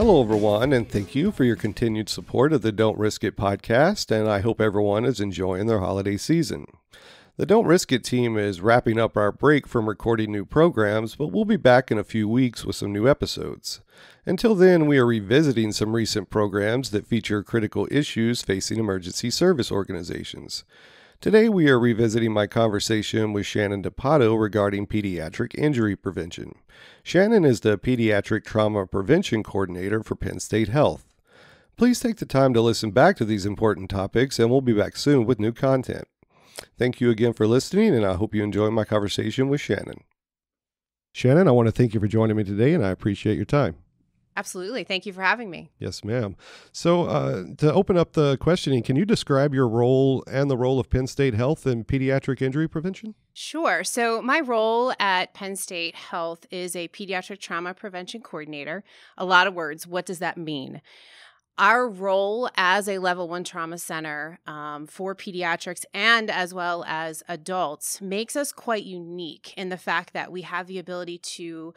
Hello, everyone, and thank you for your continued support of the Don't Risk It podcast, and I hope everyone is enjoying their holiday season. The Don't Risk It team is wrapping up our break from recording new programs, but we'll be back in a few weeks with some new episodes. Until then, we are revisiting some recent programs that feature critical issues facing emergency service organizations. Today, we are revisiting my conversation with Shannon DePatto regarding pediatric injury prevention. Shannon is the Pediatric Trauma Prevention Coordinator for Penn State Health. Please take the time to listen back to these important topics, and we'll be back soon with new content. Thank you again for listening, and I hope you enjoy my conversation with Shannon. Shannon, I want to thank you for joining me today, and I appreciate your time. Absolutely. Thank you for having me. Yes, ma'am. So to open up the questioning, can you describe your role and the role of Penn State Health in pediatric injury prevention? Sure. So my role at Penn State Health is a Pediatric Trauma Prevention Coordinator. A lot of words. What does that mean? Our role as a level 1 trauma center for pediatrics and as well as adults makes us quite unique in the fact that we have the ability to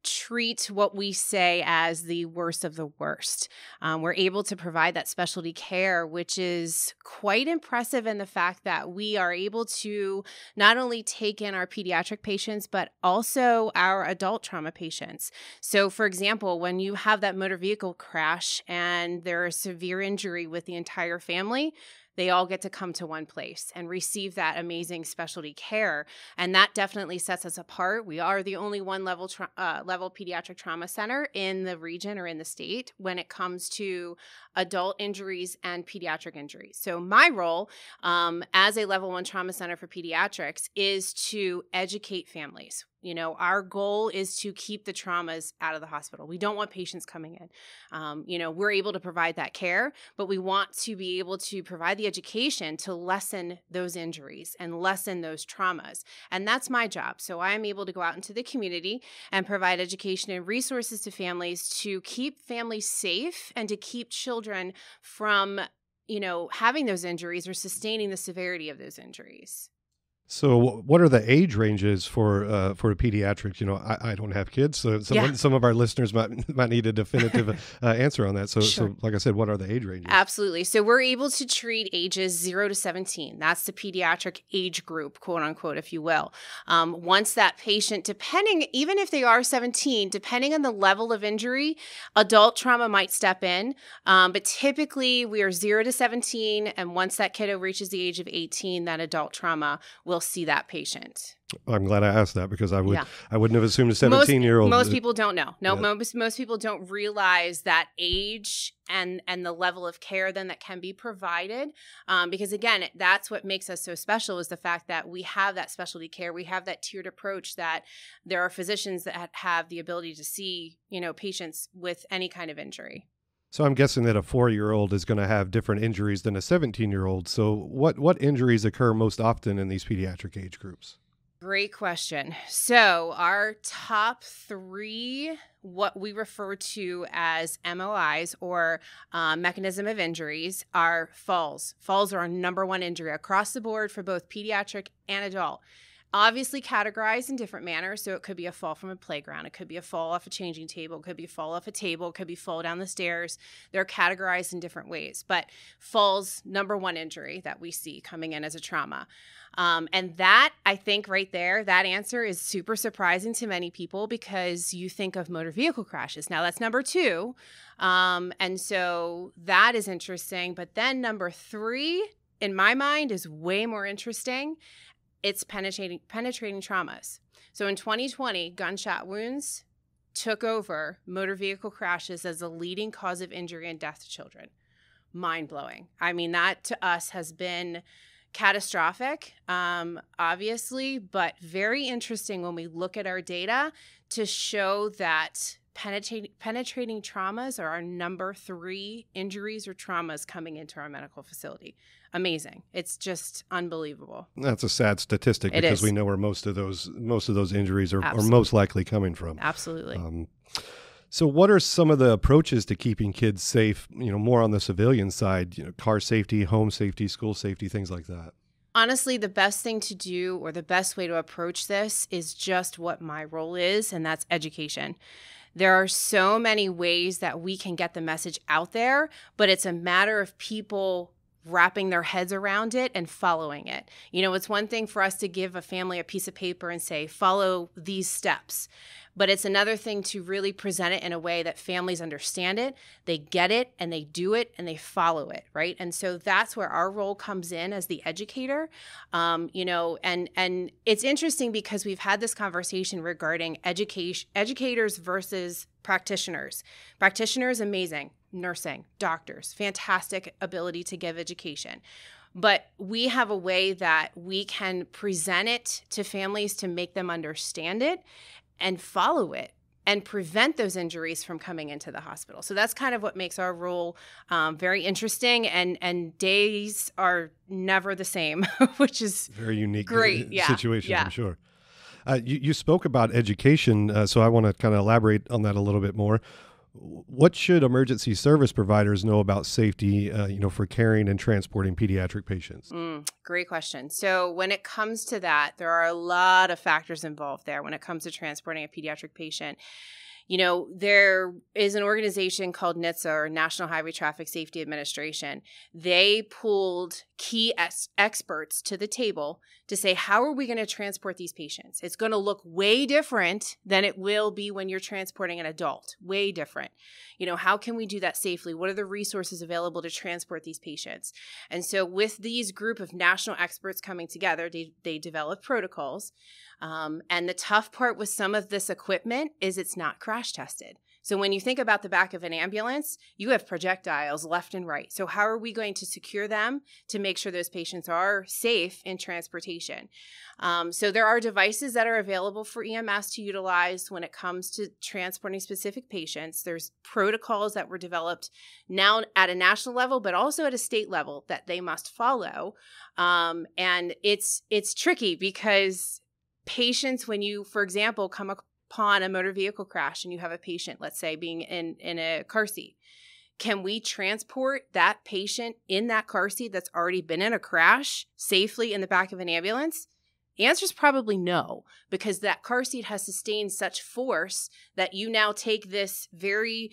treat what we say as the worst of the worst. We're able to provide that specialty care, which is quite impressive in the fact that we are able to not only take in our pediatric patients, but also our adult trauma patients. So, for example, when you have that motor vehicle crash and there is severe injury with the entire family, they all get to come to one place and receive that amazing specialty care. And that definitely sets us apart. We are the only one level pediatric trauma center in the region or in the state when it comes to adult injuries and pediatric injuries. So my role as a level 1 trauma center for pediatrics is to educate families. You know, our goal is to keep the traumas out of the hospital. We don't want patients coming in. We're able to provide that care, but we want to be able to provide the education to lessen those injuries and lessen those traumas. And that's my job. So I am able to go out into the community and provide education and resources to families to keep families safe and to keep children from, having those injuries or sustaining the severity of those injuries. So what are the age ranges for pediatrics? I don't have kids, so some of our listeners might need a definitive answer on that. Sure. So like I said, what are the age ranges? Absolutely. So we're able to treat ages 0 to 17. That's the pediatric age group, quote unquote, if you will. Once that patient, even if they are 17, depending on the level of injury, adult trauma might step in. But typically we are 0 to 17. And once that kiddo reaches the age of 18, that adult trauma will see that patient. I'm glad I asked that because I wouldn't have assumed a 17-year-old. Most people don't know. Most people don't realize that age and the level of care then that can be provided. Because again, that's what makes us so special is the fact that we have that specialty care. We have that tiered approach that there are physicians that have the ability to see, patients with any kind of injury. So I'm guessing that a 4-year-old is going to have different injuries than a 17-year-old. So what injuries occur most often in these pediatric age groups? Great question. So our top 3, what we refer to as MOIs or mechanism of injuries, are falls. Falls are our number 1 injury across the board for both pediatric and adult. Obviously categorized in different manners. So it could be a fall from a playground. It could be a fall off a changing table. It could be a fall off a table. It could be fall down the stairs. They're categorized in different ways. But falls, number 1 injury that we see coming in as a trauma. And that, I think right there, that answer is super surprising to many people because you think of motor vehicle crashes. Now that's number 2. And so that is interesting. But then number 3, in my mind, is way more interesting. It's penetrating traumas. So in 2020, gunshot wounds took over motor vehicle crashes as the leading cause of injury and death to children. Mind-blowing. I mean, that to us has been catastrophic, obviously, but very interesting when we look at our data to show that penetrating traumas are our number 3 injuries or traumas coming into our medical facility. Amazing. It's just unbelievable. That's a sad statistic because we know where most of those injuries are most likely coming from. Absolutely. So what are some of the approaches to keeping kids safe, more on the civilian side, car safety, home safety, school safety, things like that? Honestly, the best thing to do or the best way to approach this is just what my role is, and that's education. There are so many ways that we can get the message out there, but it's a matter of people wrapping their heads around it and following it. It's one thing for us to give a family a piece of paper and say, follow these steps. But it's another thing to really present it in a way that families understand it, they get it, and they do it, and they follow it, right? And so that's where our role comes in as the educator. And it's interesting because we've had this conversation regarding educators versus practitioners. Practitioners, amazing. Nursing, doctors, fantastic ability to give education. But we have a way that we can present it to families to make them understand it and follow it and prevent those injuries from coming into the hospital. So that's kind of what makes our role very interesting. And days are never the same, which is very unique great situation, I'm sure. You spoke about education, so I want to kind of elaborate on that a little bit more. What should emergency service providers know about safety, for caring and transporting pediatric patients? Great question. So when it comes to that, there are a lot of factors involved there when it comes to transporting a pediatric patient. There is an organization called NHTSA, or National Highway Traffic Safety Administration. They pulled key experts to the table to say, how are we going to transport these patients? It's going to look way different than it will be when you're transporting an adult. Way different. How can we do that safely? What are the resources available to transport these patients? And so with these group of national experts coming together, they developed protocols. And the tough part with some of this equipment is it's not crash tested. So when you think about the back of an ambulance, you have projectiles left and right. So how are we going to secure them to make sure those patients are safe in transportation? So there are devices that are available for EMS to utilize when it comes to transporting specific patients. There's protocols that were developed now at a national level, but also at a state level that they must follow. And it's tricky because patients, when you, for example, come upon a motor vehicle crash and you have a patient, let's say, being in a car seat, can we transport that patient in that car seat that's already been in a crash safely in the back of an ambulance? The answer is probably no, because that car seat has sustained such force that you now take this very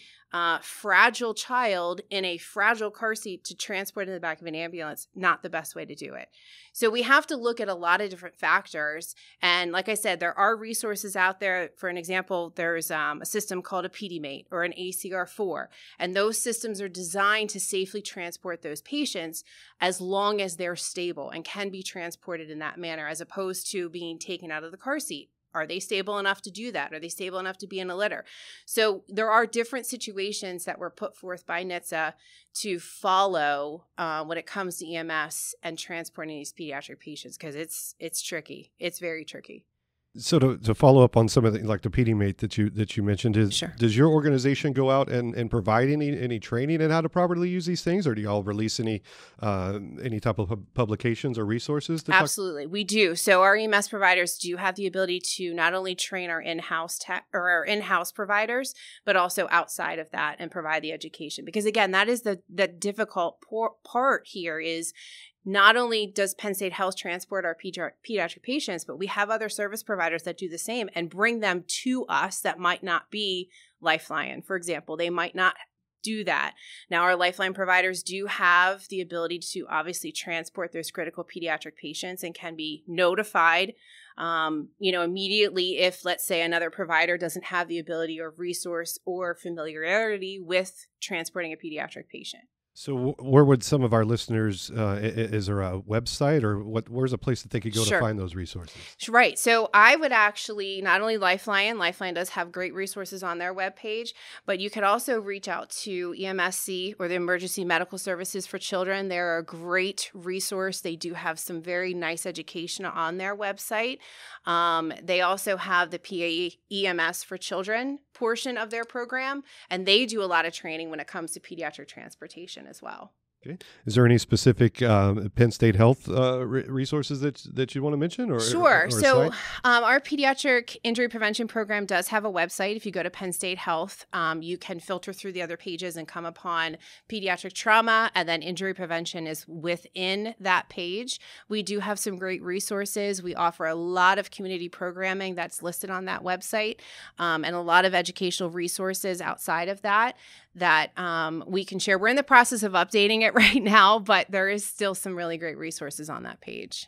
fragile child in a fragile car seat to transport in the back of an ambulance. Not the best way to do it. So we have to look at a lot of different factors. And like I said, there are resources out there. For an example, there's a system called a Pediatric or an ACR4. And those systems are designed to safely transport those patients as long as they're stable and can be transported in that manner, as opposed to being taken out of the car seat. Are they stable enough to do that? Are they stable enough to be in a litter? So there are different situations that were put forth by NHTSA to follow when it comes to EMS and transporting these pediatric patients, because it's tricky. It's very tricky. So to follow up on some of the, like the Pediatric that you mentioned, Sure. Does your organization go out and provide any training in how to properly use these things, or do y'all release any type of publications or resources? Absolutely, we do. So our EMS providers do have the ability to not only train our in-house tech or our in-house providers, but also outside of that and provide the education. Because again, that is the difficult part here is, not only does Penn State Health transport our pediatric patients, but we have other service providers that do the same and bring them to us that might not be Lifeline, for example. They might not do that. Now, our Lifeline providers do have the ability to obviously transport those critical pediatric patients and can be notified immediately if, let's say, another provider doesn't have the ability or resource or familiarity with transporting a pediatric patient. So where would some of our listeners, is there a website or where's a place that they could go Sure. to find those resources? Right. So I would actually, not only Lifeline does have great resources on their webpage, but you could also reach out to EMSC or the Emergency Medical Services for Children. They're a great resource. They do have some very nice education on their website. They also have the PAEMS for Children portion of their program, and they do a lot of training when it comes to pediatric transportation as well. Okay. Is there any specific Penn State Health resources that you want to mention? Sure. Or So our pediatric injury prevention program does have a website. If you go to Penn State Health, you can filter through the other pages and come upon pediatric trauma, and then injury prevention is within that page. We do have some great resources. We offer a lot of community programming that's listed on that website, and a lot of educational resources outside of that we can share. We're in the process of updating it right now, but there is still some really great resources on that page.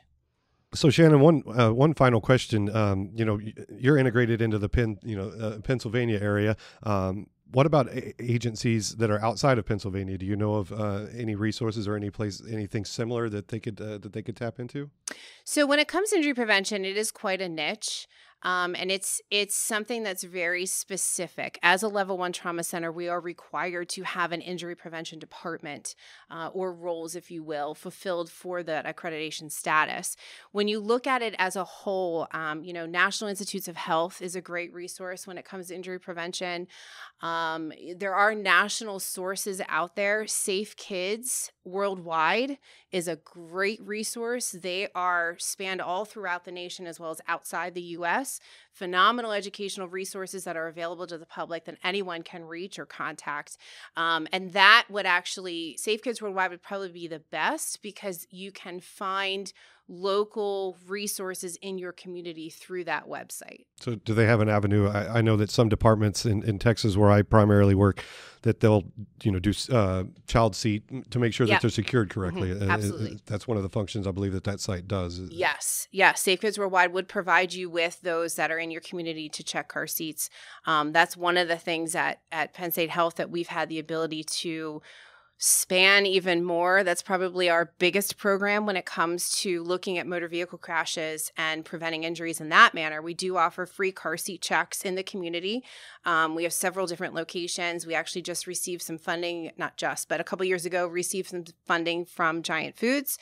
So Shannon, one final question. You're integrated into the Pennsylvania area. What about agencies that are outside of Pennsylvania? Do you know of any resources or anything similar that they could tap into? So when it comes to injury prevention, it is quite a niche. And it's something that's very specific. As a level 1 trauma center, we are required to have an injury prevention department or roles, if you will, fulfilled for that accreditation status. When you look at it as a whole, National Institutes of Health is a great resource when it comes to injury prevention. There are national sources out there. Safe Kids Worldwide is a great resource. They are spanned all throughout the nation as well as outside the U.S. Phenomenal educational resources that are available to the public that anyone can reach or contact. And that would actually, Safe Kids Worldwide would probably be the best because you can find local resources in your community through that website. So do they have an avenue? I know that some departments in Texas where I primarily work, that they'll do child seat to make sure that they're secured correctly. Mm-hmm. Absolutely. That's one of the functions I believe that site does. Yes. Safe Kids Worldwide would provide you with those that are in your community to check car seats. That's one of the things at Penn State Health that we've had the ability to span even more. That's probably our biggest program when it comes to looking at motor vehicle crashes and preventing injuries in that manner. We do offer free car seat checks in the community. We have several different locations. We actually just received some funding, but a couple years ago, received some funding from Giant Foods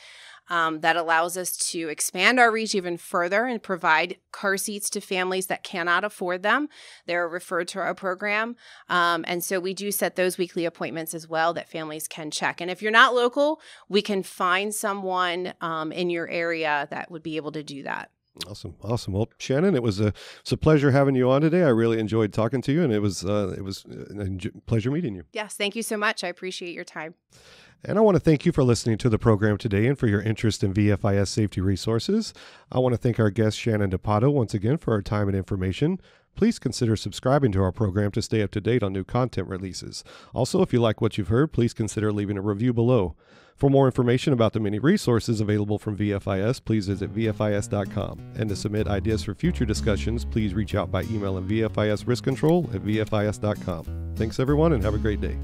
that allows us to expand our reach even further and provide car seats to families that cannot afford them. They're referred to our program. And so we do set those weekly appointments as well that families can check. And if you're not local, we can find someone in your area that would be able to do that. Awesome. Well, Shannon, it was a pleasure having you on today. I really enjoyed talking to you, and it was a pleasure meeting you. Yes, thank you so much. I appreciate your time. And I want to thank you for listening to the program today and for your interest in VFIS safety resources. I want to thank our guest, Shannon DePatto, once again for her time and information. Please consider subscribing to our program to stay up to date on new content releases. Also, if you like what you've heard, please consider leaving a review below. For more information about the many resources available from VFIS, please visit VFIS.com. And to submit ideas for future discussions, please reach out by emailing VFISriskcontrol@VFIS.com. Thanks, everyone, and have a great day.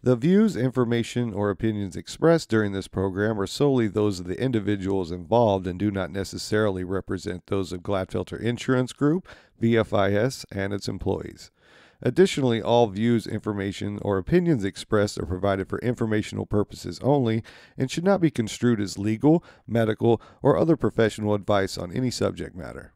The views, information, or opinions expressed during this program are solely those of the individuals involved and do not necessarily represent those of Gladfelter Insurance Group, VFIS, and its employees. Additionally, all views, information, or opinions expressed are provided for informational purposes only and should not be construed as legal, medical, or other professional advice on any subject matter.